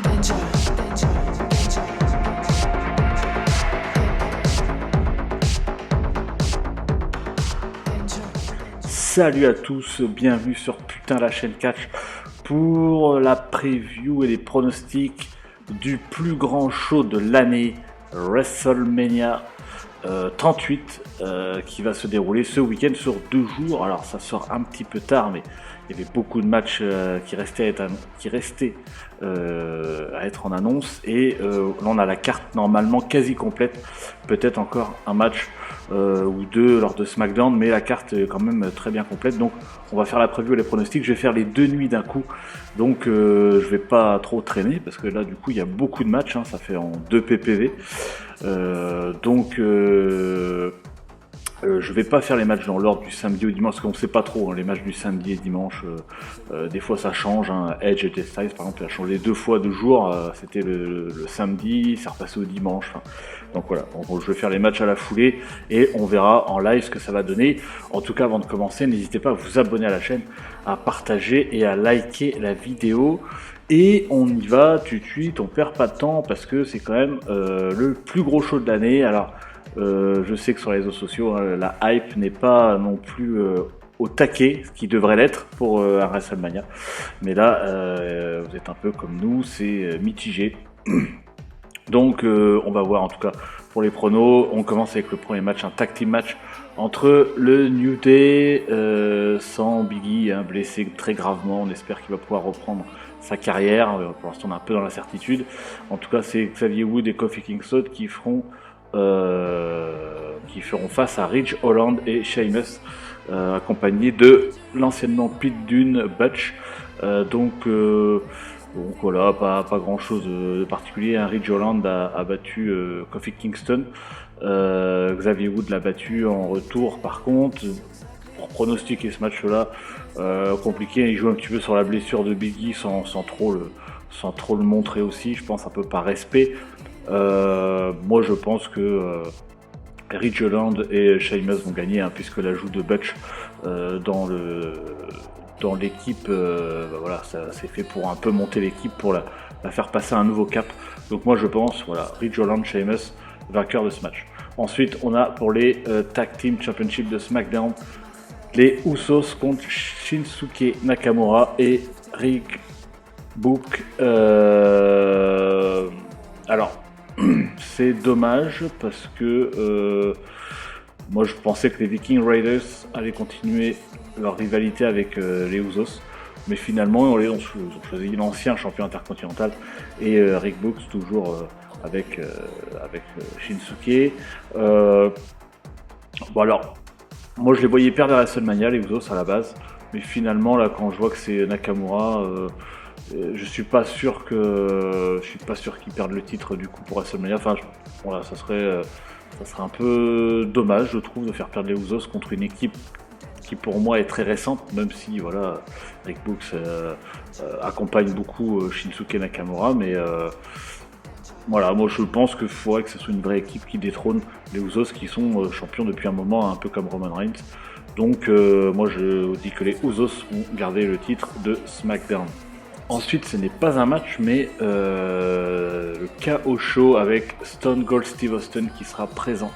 Danger, danger, danger, danger. Salut à tous, bienvenue sur Putain la chaîne Catch pour la preview et les pronostics du plus grand show de l'année, WrestleMania 38, qui va se dérouler ce week-end sur 2 jours. Alors ça sort un petit peu tard, mais il y avait beaucoup de matchs qui restaient à être en annonce, et là on a la carte normalement quasi complète, peut-être encore un match ou deux lors de SmackDown, mais la carte est quand même très bien complète. Donc on va faire la preview et les pronostics. Je vais faire les 2 nuits d'un coup, donc je vais pas trop traîner parce que là du coup il y a beaucoup de matchs, hein, ça fait en 2 PPV. Je vais pas faire les matchs dans l'ordre du samedi au dimanche, parce qu'on sait pas trop, hein, les matchs du samedi et dimanche, des fois ça change, hein. Edge et Styles par exemple, il a changé 2 fois de jour, c'était le samedi, c'est repassé au dimanche, hein. Donc voilà, je vais faire les matchs à la foulée et on verra en live ce que ça va donner. En tout cas, avant de commencer, n'hésitez pas à vous abonner à la chaîne, à partager et à liker la vidéo. Et on y va tout de suite, on perd pas de temps parce que c'est quand même le plus gros show de l'année. Alors je sais que sur les réseaux sociaux, hein, la hype n'est pas non plus au taquet, ce qui devrait l'être pour un WrestleMania. Mais là, vous êtes un peu comme nous, c'est mitigé. Donc on va voir en tout cas pour les pronos. On commence avec le premier match, un tag team match entre le New Day sans Biggie, hein, blessé très gravement. On espère qu'il va pouvoir reprendre sa carrière. Pour l'instant on est un peu dans l'incertitude. En tout cas c'est Xavier Wood et Kofi Kingston qui feront face à Ridge Holland et Sheamus, accompagnés de l'anciennement Pete Dunne, Butch. Donc voilà, pas grand chose de particulier, hein. Ridge Holland a battu Kofi Kingston, Xavier Wood l'a battu en retour. Par contre, pour pronostiquer ce match-là, compliqué, il joue un petit peu sur la blessure de Biggie sans trop le montrer aussi, je pense un peu par respect. Moi je pense que Ridge Holland et Sheamus vont gagner, hein, puisque l'ajout de Butch dans l'équipe, voilà, ça c'est fait pour un peu monter l'équipe, pour la faire passer à un nouveau cap. Donc moi je pense, voilà, Ridge Holland, Sheamus, vainqueur de ce match. Ensuite on a pour les Tag Team Championship de SmackDown, les Usos contre Shinsuke Nakamura et Rick Book. Alors c'est dommage parce que moi je pensais que les Viking Raiders allaient continuer leur rivalité avec les Usos, mais finalement ils ont choisi l'ancien champion intercontinental et Rick Books toujours avec Shinsuke. Bon alors, moi je les voyais perdre à WrestleMania les Usos à la base, mais finalement là quand je vois que c'est Nakamura, je suis pas sûr qu'ils perdent le titre du coup pour WrestleMania. Enfin, voilà, ça serait un peu dommage, je trouve, de faire perdre les Usos contre une équipe qui pour moi est très récente, même si voilà, Rick Books accompagne beaucoup Shinsuke Nakamura, mais voilà, moi je pense qu'il faudrait que ce soit une vraie équipe qui détrône les Usos qui sont champions depuis un moment, un peu comme Roman Reigns. Donc moi je dis que les Usos vont garder le titre de SmackDown. Ensuite, ce n'est pas un match, mais le KO Show avec Stone Cold Steve Austin qui sera présent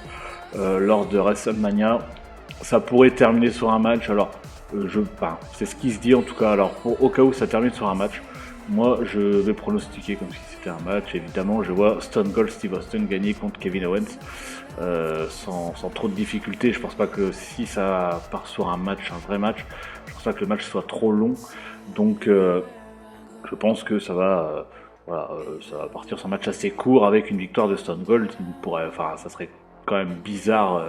lors de WrestleMania. Ça pourrait terminer sur un match, alors c'est ce qui se dit en tout cas. Alors au cas où ça termine sur un match, moi je vais pronostiquer comme si c'était un match. Évidemment, je vois Stone Cold Steve Austin gagner contre Kevin Owens sans trop de difficultés. Je pense pas que si ça part sur un match, un vrai match, je pense pas que le match soit trop long. Donc je pense que ça va partir sur un match assez court avec une victoire de Stone Cold. Ça serait quand même bizarre,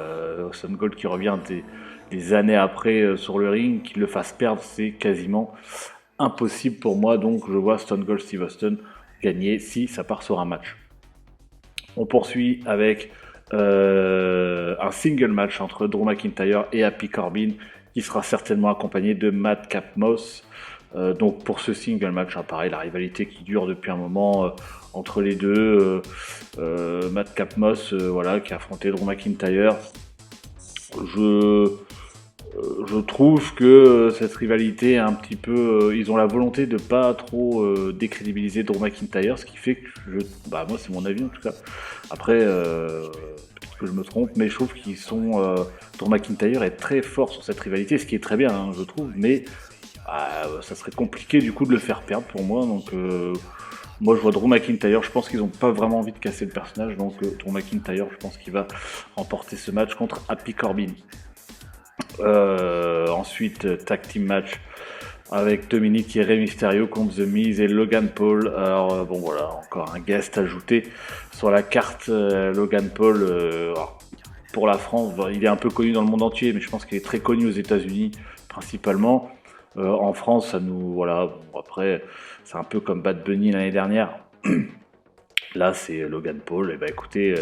Stone Cold qui revient des années après sur le ring, qu'il le fasse perdre, c'est quasiment impossible pour moi. Donc je vois Stone Cold Steve Austin gagner si ça part sur un match. On poursuit avec un single match entre Drew McIntyre et Happy Corbin, qui sera certainement accompagné de Madcap Moss. Donc pour ce single match, hein, pareil, la rivalité qui dure depuis un moment entre les deux. Madcap Moss, voilà, qui a affronté Drew McIntyre. Je trouve que cette rivalité est un petit peu, ils ont la volonté de pas trop décrédibiliser Drew McIntyre, ce qui fait que moi c'est mon avis en tout cas. Après, peut-être que je me trompe, mais je trouve qu'ils sont, Drew McIntyre est très fort sur cette rivalité, ce qui est très bien, hein, je trouve, mais ça serait compliqué du coup de le faire perdre pour moi, donc moi je vois Drew McIntyre, je pense qu'ils n'ont pas vraiment envie de casser le personnage, donc Drew McIntyre, je pense qu'il va remporter ce match contre Happy Corbin. Ensuite, tag team match avec Dominic et Rey Mysterio contre The Miz et Logan Paul. Alors bon voilà, encore un guest ajouté sur la carte. Logan Paul, pour la France, il est un peu connu dans le monde entier, mais je pense qu'il est très connu aux États-Unis principalement. En France, ça nous voilà. Bon, après, c'est un peu comme Bad Bunny l'année dernière. Là, c'est Logan Paul. Et écoutez,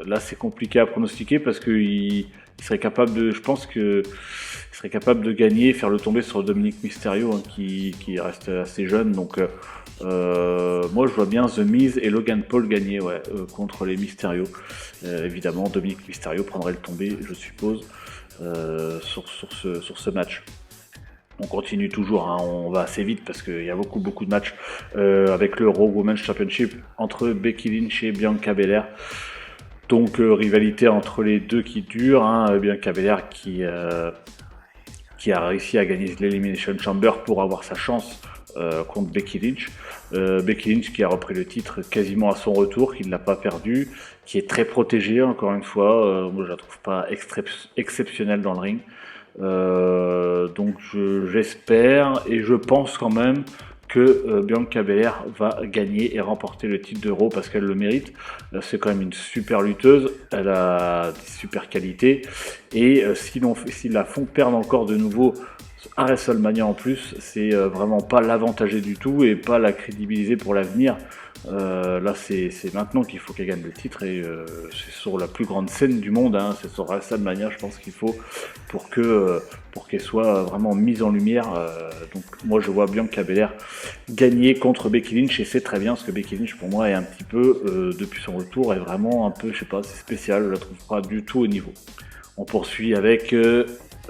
là, c'est compliqué à pronostiquer parce qu'il serait capable de, je pense que il serait capable de gagner, faire le tomber sur Dominic Mysterio, hein, qui reste assez jeune. Donc, moi, je vois bien The Miz et Logan Paul gagner, contre les Mysterio. Évidemment, Dominic Mysterio prendrait le tombé, je suppose, sur ce match. On continue toujours, hein, on va assez vite parce qu'il y a beaucoup de matchs avec le Raw Women's Championship entre Becky Lynch et Bianca Belair. Donc rivalité entre les deux qui dure, hein, Bianca Belair qui a réussi à gagner l'Elimination Chamber pour avoir sa chance contre Becky Lynch. Becky Lynch qui a repris le titre quasiment à son retour, qui ne l'a pas perdu, qui est très protégée encore une fois. Moi je la trouve pas exceptionnelle dans le ring. Donc j'espère et je pense quand même que Bianca Belair va gagner et remporter le titre de Raw parce qu'elle le mérite. C'est quand même une super lutteuse, elle a des super qualités et s'ils la font perdre encore de nouveau à WrestleMania en plus, c'est vraiment pas l'avantager du tout et pas la crédibiliser pour l'avenir. Là c'est maintenant qu'il faut qu'elle gagne le titre et c'est sur la plus grande scène du monde, hein, c'est sur WrestleMania je pense qu'il faut pour qu'elle soit vraiment mise en lumière. Donc moi je vois Bianca Belair gagner contre Becky Lynch et c'est très bien parce que Becky Lynch pour moi est un petit peu depuis son retour est vraiment un peu, je sais pas, c'est spécial, je la trouve pas du tout au niveau. On poursuit avec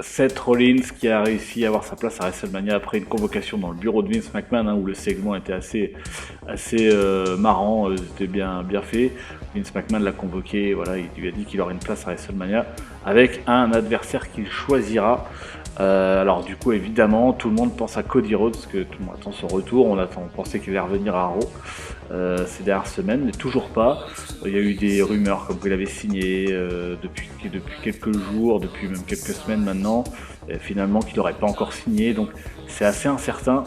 Seth Rollins qui a réussi à avoir sa place à WrestleMania après une convocation dans le bureau de Vince McMahon, hein, où le segment était assez marrant, c'était bien fait. Vince McMahon l'a convoqué, voilà, il lui a dit qu'il aurait une place à WrestleMania avec un adversaire qu'il choisira. Alors du coup évidemment tout le monde pense à Cody Rhodes parce que tout le monde attend son retour, on pensait qu'il allait revenir à Raw ces dernières semaines, mais toujours pas. Il y a eu des rumeurs comme qu'il avait signé depuis quelques jours, depuis même quelques semaines maintenant, finalement qu'il n'aurait pas encore signé, donc c'est assez incertain,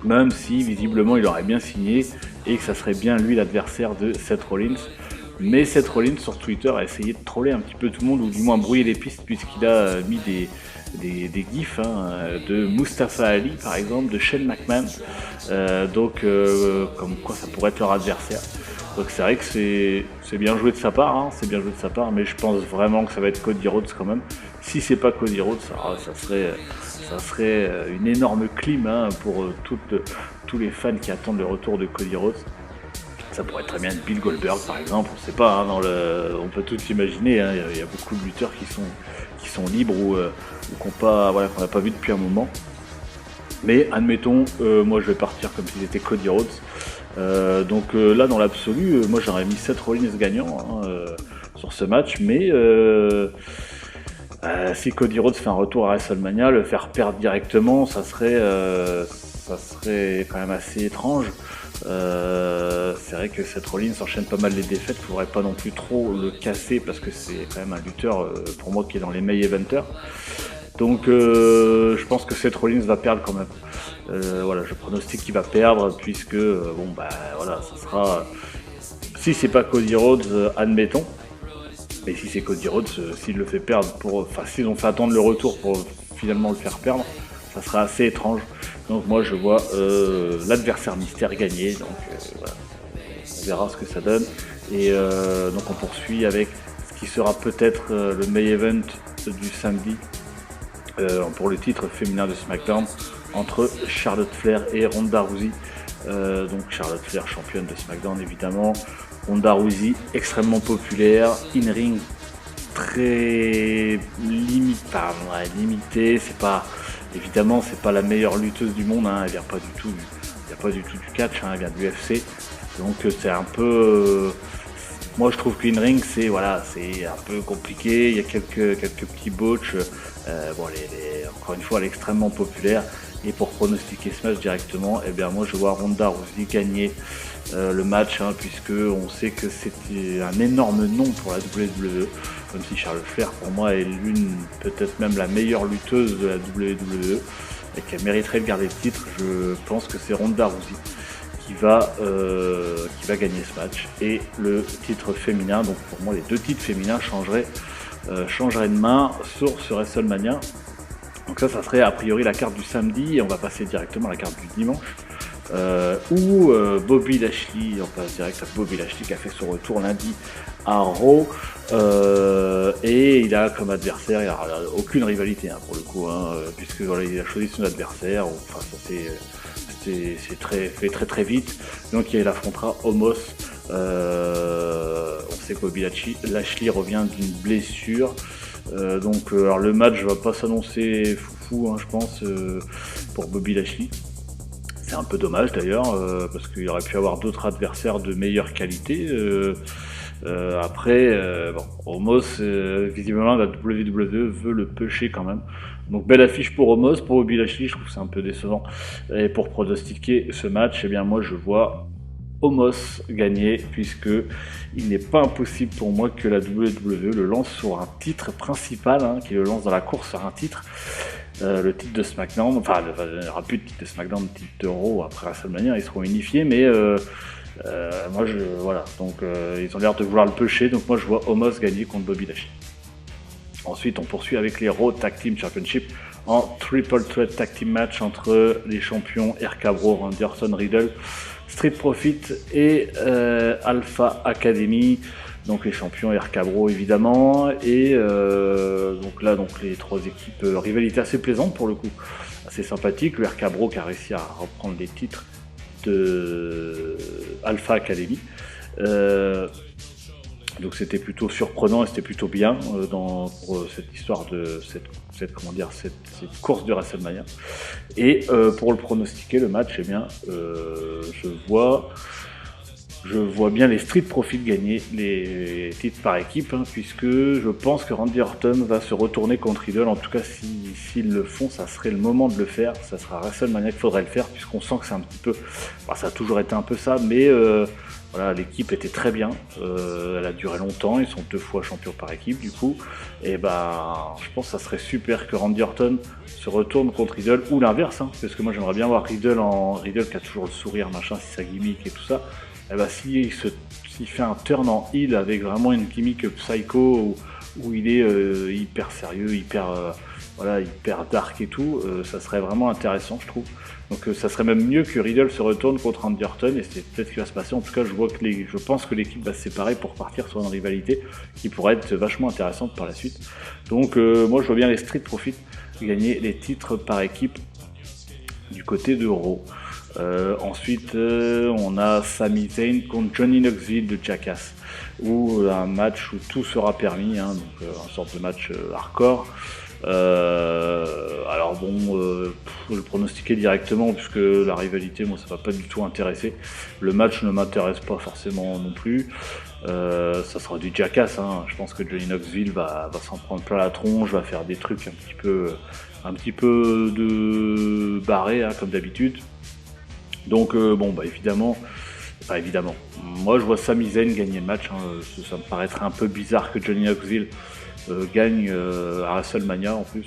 même si visiblement il aurait bien signé et que ça serait bien lui l'adversaire de Seth Rollins. Mais Seth Rollins sur Twitter a essayé de troller un petit peu tout le monde, ou du moins brouiller les pistes, puisqu'il a mis des gifs de Mustafa Ali par exemple, de Shane McMahon, comme quoi ça pourrait être leur adversaire. Donc c'est vrai que c'est bien joué de sa part, hein, mais je pense vraiment que ça va être Cody Rhodes quand même. Si c'est pas Cody Rhodes, ça serait une énorme clim, hein, pour tous les fans qui attendent le retour de Cody Rhodes. Ça pourrait très bien être Bill Goldberg par exemple, on sait pas, hein, on peut tout imaginer, hein, il y a beaucoup de lutteurs qui sont libres ou qu'on n'a pas vu depuis un moment. Mais admettons, moi je vais partir comme si c'était Cody Rhodes. Là dans l'absolu, moi j'aurais mis Seth Rollins gagnant, hein, sur ce match, mais si Cody Rhodes fait un retour à WrestleMania, le faire perdre directement, ça serait quand même assez étrange. C'est vrai que Seth Rollins enchaîne pas mal les défaites, il faudrait pas non plus trop le casser parce que c'est quand même un lutteur pour moi qui est dans les main eventers. Donc je pense que Seth Rollins va perdre quand même. Je pronostique qu'il va perdre puisque ça sera. Si c'est pas Cody Rhodes, admettons. Mais si c'est Cody Rhodes, s'il le fait perdre s'ils ont fait attendre le retour pour finalement le faire perdre, ça sera assez étrange. Donc moi je vois l'adversaire mystère gagner. Donc on verra ce que ça donne. Et donc on poursuit avec ce qui sera peut-être le main event du samedi. Pour le titre féminin de SmackDown entre Charlotte Flair et Ronda Rousey. Donc Charlotte Flair championne de SmackDown évidemment, Ronda Rousey extrêmement populaire, in-ring très limitée. C'est pas, évidemment, c'est pas la meilleure lutteuse du monde, hein. Elle vient pas du tout du catch, hein. Elle vient du UFC. Donc c'est un peu, moi je trouve qu'In Ring c'est un peu compliqué. Il y a quelques petits botches. Encore une fois, elle est extrêmement populaire. Et pour pronostiquer ce match directement, eh bien moi je vois Ronda Rousey gagner le match, hein, puisque on sait que c'était un énorme nom pour la WWE, même si Charlotte Flair pour moi est peut-être même la meilleure lutteuse de la WWE et qu'elle mériterait de garder le titre. Je pense que c'est Ronda Rousey qui va gagner ce match, et le titre féminin, donc pour moi les deux titres féminins changeraient de main sur ce WrestleMania. Donc ça serait a priori la carte du samedi, et on va passer directement à la carte du dimanche, où Bobby Lashley, on passe direct à Bobby Lashley qui a fait son retour lundi à Raw, et il a comme adversaire, il a aucune rivalité, hein, pour le coup, hein, puisque voilà, il a choisi son adversaire, enfin ça c'est fait très vite, donc il affrontera Omos. On sait que Bobby Lashley revient d'une blessure. Alors le match va pas s'annoncer foufou, hein, je pense, pour Bobby Lashley. C'est un peu dommage d'ailleurs, parce qu'il aurait pu avoir d'autres adversaires de meilleure qualité. Omos, visiblement la WWE veut le pusher quand même. Donc belle affiche pour Omos. Pour Bobby Lashley, je trouve que c'est un peu décevant. Et pour pronostiquer ce match, eh bien moi je vois Omos gagner, puisque il n'est pas impossible pour moi que la WWE le lance sur un titre principal, hein, qu'il le lance dans la course sur un titre, le titre de SmackDown, enfin il n'y aura plus de titre de SmackDown, de titre de Raw après WrestleMania, ils seront unifiés, mais ils ont l'air de vouloir le pusher, donc moi je vois Omos gagner contre Bobby Lashley. Ensuite on poursuit avec les Raw Tag Team Championship en Triple Threat Tag Team match entre les champions RK-Bro, Randy Orton, Riddle, Street Profit et Alpha Academy, donc les champions RK-Bro évidemment, et donc les trois équipes, rivalité assez plaisante pour le coup, assez sympathique. Le RK-Bro qui a réussi à reprendre les titres de Alpha Academy, donc c'était plutôt surprenant et c'était plutôt bien pour cette histoire de cette course de WrestleMania. Et pour le pronostiquer le match, eh bien je vois bien les Street Profits gagner les titres par équipe, hein, puisque je pense que Randy Orton va se retourner contre Riddle. En tout cas, s'ils le font, ça serait le moment de le faire. Ça sera WrestleMania qu'il faudrait le faire, puisqu'on sent que c'est un petit peu... ça a toujours été un peu ça, mais voilà, l'équipe était très bien. Elle a duré longtemps. Ils sont 2 fois champions par équipe, du coup. Et je pense que ça serait super que Randy Orton se retourne contre Riddle, ou l'inverse, hein, parce que moi j'aimerais bien voir Riddle qui a toujours le sourire, machin, c'est sa gimmick et tout ça. Et s'il fait un turn en heel avec vraiment une gimmick psycho où il est hyper sérieux, hyper dark et tout, ça serait vraiment intéressant, je trouve. Donc ça serait même mieux que Riddle se retourne contre Randy Orton, et c'est peut-être ce qui va se passer. En tout cas, je pense que l'équipe va se séparer pour partir sur une rivalité qui pourrait être vachement intéressante par la suite. Donc moi je vois bien les Street Profits gagner les titres par équipe du côté de Raw. Ensuite, on a Sami Zayn contre Johnny Knoxville de Jackass, où un match où tout sera permis, hein, donc une sorte de match hardcore. Je le pronostiquer directement, puisque la rivalité, moi, ça va pas du tout intéresser. Le match ne m'intéresse pas forcément non plus. Ça sera du Jackass, hein. Je pense que Johnny Knoxville va s'en prendre plein la tronche, va faire des trucs un petit peu de barré, hein, comme d'habitude. Donc évidemment, moi je vois Sami Zayn gagner le match, hein. Ça me paraîtrait un peu bizarre que Johnny Knoxville gagne à WrestleMania en plus.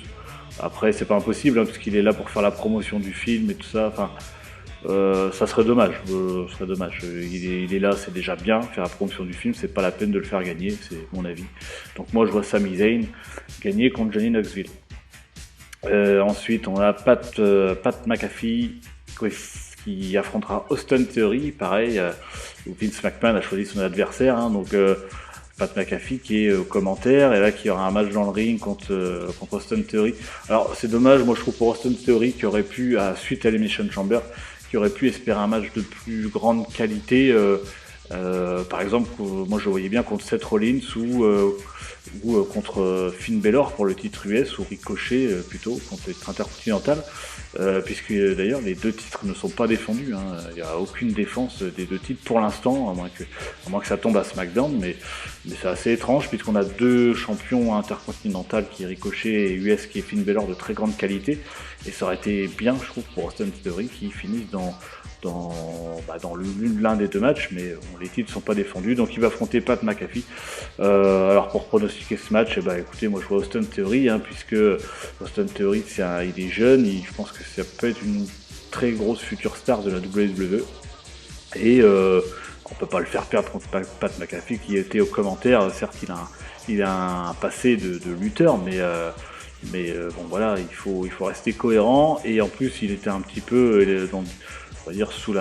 Après c'est pas impossible, hein, parce qu'il est là pour faire la promotion du film et tout ça, ça serait dommage, il est là, c'est déjà bien, faire la promotion du film, c'est pas la peine de le faire gagner, c'est mon avis. Donc moi je vois Sami Zayn gagner contre Johnny Knoxville. Ensuite on a Pat McAfee qui affrontera Austin Theory, pareil, où Vince McMahon a choisi son adversaire, hein, donc Pat McAfee qui est au commentaire, et là qui aura un match dans le ring contre Austin Theory. Alors c'est dommage, moi je trouve, pour Austin Theory, qui aurait pu, suite à l'Elimination Chamber, qui aurait pu espérer un match de plus grande qualité, Par exemple, moi je le voyais bien contre Seth Rollins ou contre Finn Balor pour le titre US ou Ricochet plutôt contre le titre intercontinental, puisque d'ailleurs les deux titres ne sont pas défendus, hein. Il n'y a aucune défense des deux titres pour l'instant, à moins que ça tombe à SmackDown, mais c'est assez étrange puisqu'on a deux champions intercontinentaux qui est Ricochet et US qui est Finn Balor de très grande qualité, et ça aurait été bien je trouve pour Austin Theory qui finissent dans l'un des deux matchs, mais bon, les titres ne sont pas défendus, donc il va affronter Pat McAfee. Alors pour pronostiquer ce match, écoutez, moi je vois Austin Theory, hein, puisque Austin Theory il est jeune, je pense que ça peut être une très grosse future star de la WWE, et on peut pas le faire perdre contre Pat McAfee qui était aux commentaires. Certes il a un passé de lutteur, mais bon voilà, il faut rester cohérent, et en plus il était un petit peu on va dire sous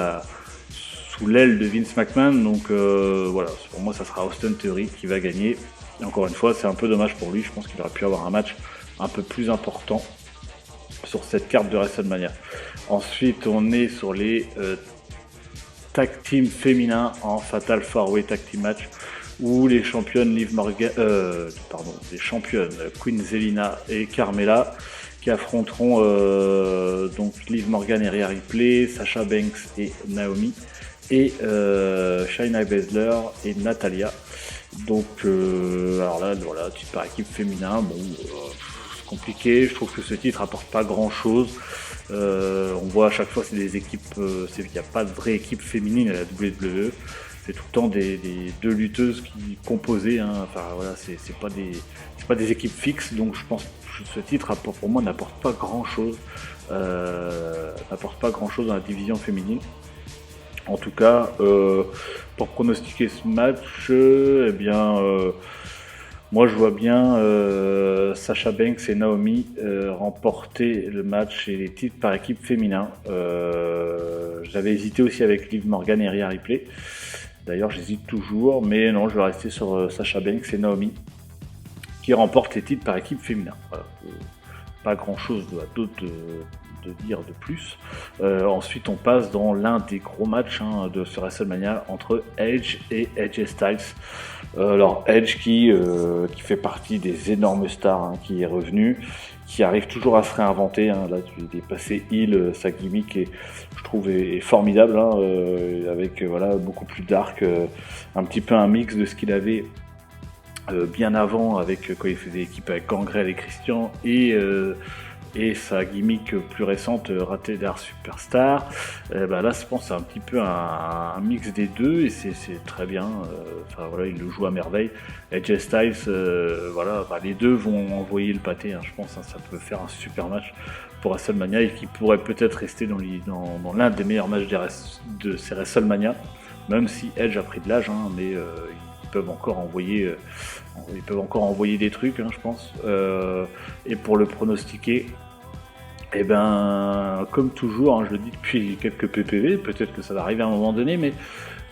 l'aile de Vince McMahon, donc voilà, pour moi ça sera Austin Theory qui va gagner. Et encore une fois, c'est un peu dommage pour lui, je pense qu'il aurait pu avoir un match un peu plus important sur cette carte de WrestleMania. Ensuite, on est sur les tag team féminins en Fatal 4-Way tag team match, où les championnes les championnes Queen Zelina et Carmella qui affronteront donc Liv Morgan et Rhea Ripley, Sasha Banks et Naomi, et Shayna Baszler et Natalya. Donc alors là, voilà, titre par équipe féminin, bon, c'est compliqué, je trouve que ce titre apporte pas grand chose. On voit à chaque fois c'est des équipes, il n'y a pas de vraie équipe féminine à la WWE. C'est tout le temps des deux lutteuses qui composaient, hein. Enfin voilà, c'est pas des équipes fixes, donc je pense que ce titre pour moi n'apporte pas grand chose, dans la division féminine. En tout cas, pour pronostiquer ce match, moi je vois bien Sasha Banks et Naomi remporter le match et les titres par équipe féminin. J'avais hésité aussi avec Liv Morgan et Rhea Ripley. D'ailleurs j'hésite toujours, mais non, je vais rester sur Sasha Banks et Naomi qui remportent les titres par équipe féminin. Voilà. Pas grand chose d'autre de dire de plus. Ensuite on passe dans l'un des gros matchs de ce WrestleMania entre Edge et AJ Styles. Alors Edge qui fait partie des énormes stars, qui est revenu, qui arrive toujours à se réinventer, là il est passé heel, sa gimmick je trouve est formidable, avec beaucoup plus dark, un petit peu un mix de ce qu'il avait bien avant quand il faisait équipe avec Gangrel et Christian, et sa gimmick plus récente, Rated R Superstar. Là je pense c'est un petit peu un mix des deux, et c'est très bien. Il le joue à merveille. AJ Styles, les deux vont envoyer le pâté, je pense, ça peut faire un super match pour WrestleMania, et qui pourrait peut-être rester dans l'un des meilleurs matchs de ces WrestleMania, même si Edge a pris de l'âge, mais ils peuvent encore envoyer des trucs, je pense. Et pour le pronostiquer, comme toujours, je le dis depuis quelques PPV, peut-être que ça va arriver à un moment donné, mais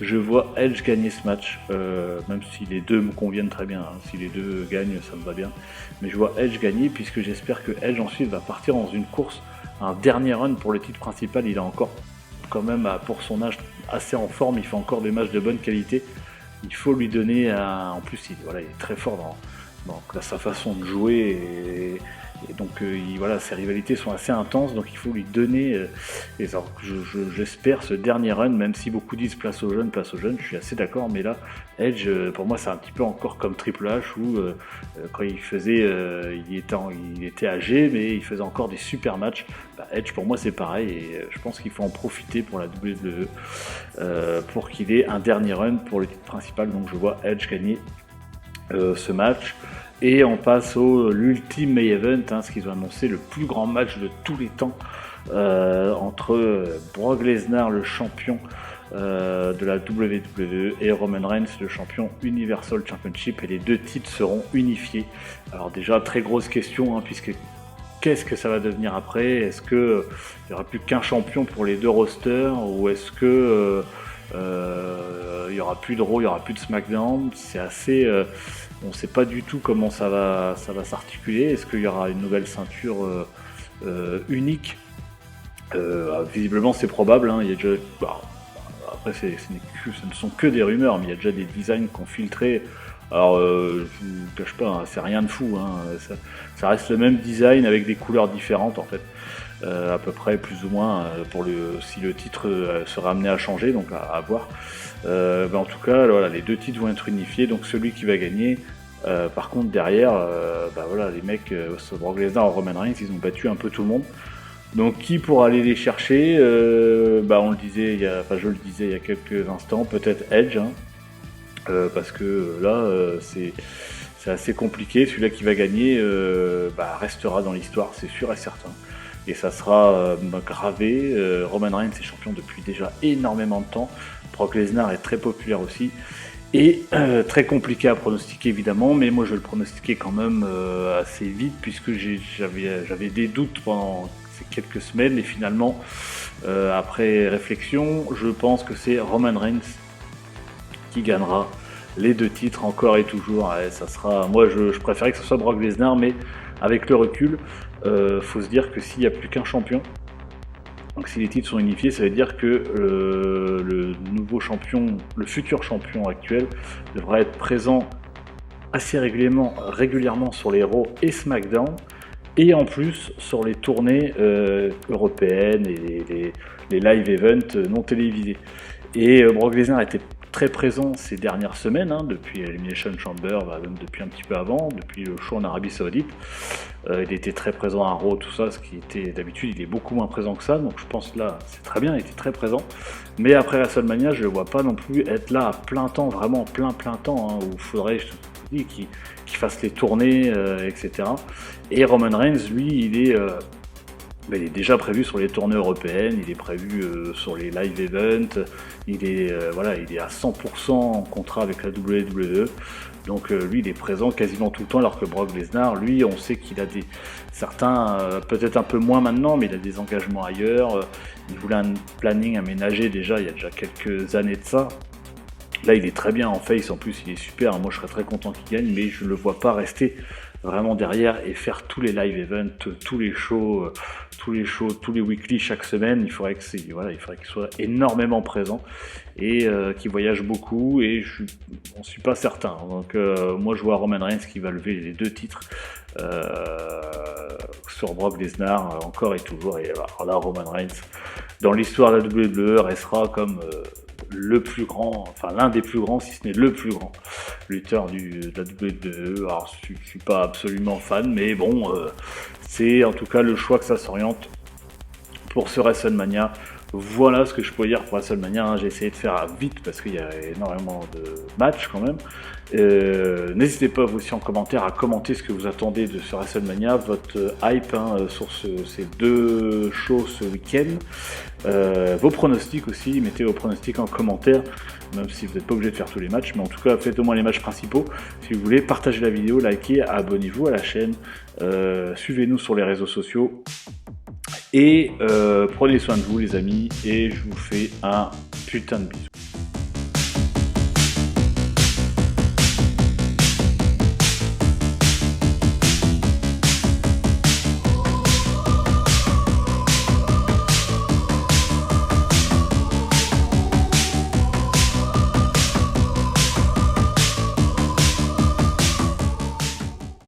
je vois Edge gagner ce match, même si les deux me conviennent très bien, si les deux gagnent, ça me va bien, mais je vois Edge gagner, puisque j'espère que Edge ensuite va partir dans une course, un dernier run pour le titre principal. Il a encore, quand même, pour son âge, assez en forme, il fait encore des matchs de bonne qualité. Il faut lui donner en plus il est très fort dans sa façon de jouer, et donc ses rivalités sont assez intenses, donc il faut lui donner, et alors, j'espère ce dernier run, même si beaucoup disent place aux jeunes, je suis assez d'accord, mais là Edge, pour moi c'est un petit peu encore comme Triple H, où quand il faisait, il était âgé, mais il faisait encore des super matchs. Edge pour moi c'est pareil, et je pense qu'il faut en profiter pour la WWE, pour qu'il ait un dernier run pour le titre principal, donc je vois Edge gagner ce match. Et on passe l'ultime main event, ce qu'ils ont annoncé, le plus grand match de tous les temps, entre Brock Lesnar, le champion de la WWE, et Roman Reigns, le champion Universal Championship, et les deux titres seront unifiés. Alors déjà, très grosse question, puisque qu'est-ce que ça va devenir après? Est-ce qu'il n'y aura plus qu'un champion pour les deux rosters, ou est-ce que il n'y aura plus de Raw, il n'y aura plus de SmackDown? C'est assez... on ne sait pas du tout comment ça va s'articuler. Est-ce qu'il y aura une nouvelle ceinture unique? Visiblement c'est probable, il y a déjà, après ce ne sont que des rumeurs, mais il y a déjà des designs qui ont filtré. Alors, je vous cache pas, hein, c'est rien de fou, hein, ça reste le même design avec des couleurs différentes en fait, à peu près plus ou moins, si le titre sera amené à changer, donc à voir. En tout cas, voilà, les deux titres vont être unifiés, donc celui qui va gagner. Par contre, derrière, voilà, les mecs, Brock Lesnar et Roman Reigns, ils ont battu un peu tout le monde. Donc, qui pourra aller les chercher? On le disait, je le disais il y a quelques instants, peut-être Edge, hein, parce que là, c'est assez compliqué. Celui-là qui va gagner restera dans l'histoire, c'est sûr et certain. Et ça sera gravé. Roman Reigns est champion depuis déjà énormément de temps. Brock Lesnar est très populaire aussi. Et très compliqué à pronostiquer évidemment, mais moi je le pronostiquais quand même assez vite, puisque j'avais des doutes pendant ces quelques semaines, et finalement, après réflexion, je pense que c'est Roman Reigns qui gagnera les deux titres encore et toujours. Ouais, ça sera, moi je préférais que ce soit Brock Lesnar, mais avec le recul, faut se dire que s'il n'y a plus qu'un champion, donc si les titres sont unifiés, ça veut dire que le nouveau champion, le futur champion actuel, devra être présent assez régulièrement sur les Raw et SmackDown, et en plus sur les tournées européennes et les live events non télévisés. Et Brock Lesnar était très présent ces dernières semaines, hein, depuis Elimination Chamber, même depuis un petit peu avant, depuis le show en Arabie Saoudite. Il était très présent à Raw, tout ça, ce qui était d'habitude, il est beaucoup moins présent que ça, donc je pense là, c'est très bien, il était très présent. Mais après WrestleMania, je ne le vois pas non plus être là à plein temps, vraiment plein temps, hein, où il faudrait, je te dis, qu'il fasse les tournées, etc. Et Roman Reigns, lui, il est déjà prévu sur les tournées européennes, il est prévu sur les live events, il est à 100% en contrat avec la WWE, donc lui il est présent quasiment tout le temps, alors que Brock Lesnar, lui on sait qu'il a certains, peut-être un peu moins maintenant, mais il a des engagements ailleurs, il voulait un planning aménagé déjà il y a déjà quelques années de ça. Là il est très bien en face, en plus il est super, moi je serais très content qu'il gagne, mais je ne le vois pas rester vraiment derrière et faire tous les live events, tous les shows, tous les weekly chaque semaine. Il faudrait qu'il soit énormément présent et qu'il voyage beaucoup, et je n'en suis pas certain. Donc moi je vois Roman Reigns qui va lever les deux titres sur Brock Lesnar encore et toujours. Et alors là, Roman Reigns dans l'histoire de la WWE restera comme le plus grand, enfin l'un des plus grands, si ce n'est le plus grand lutteur de la WWE. Alors je suis pas absolument fan, mais bon, c'est en tout cas le choix que ça s'oriente pour ce WrestleMania. Voilà ce que je peux dire pour WrestleMania, hein. J'ai essayé de faire vite parce qu'il y a énormément de matchs quand même. N'hésitez pas vous aussi en commentaire à commenter ce que vous attendez de ce WrestleMania, votre hype sur ces deux shows ce week-end. Vos pronostics aussi, mettez vos pronostics en commentaire, même si vous n'êtes pas obligé de faire tous les matchs, mais en tout cas faites au moins les matchs principaux. Si vous voulez, partagez la vidéo, likez, abonnez-vous à la chaîne, suivez-nous sur les réseaux sociaux. Et prenez soin de vous les amis, et je vous fais un putain de bisou.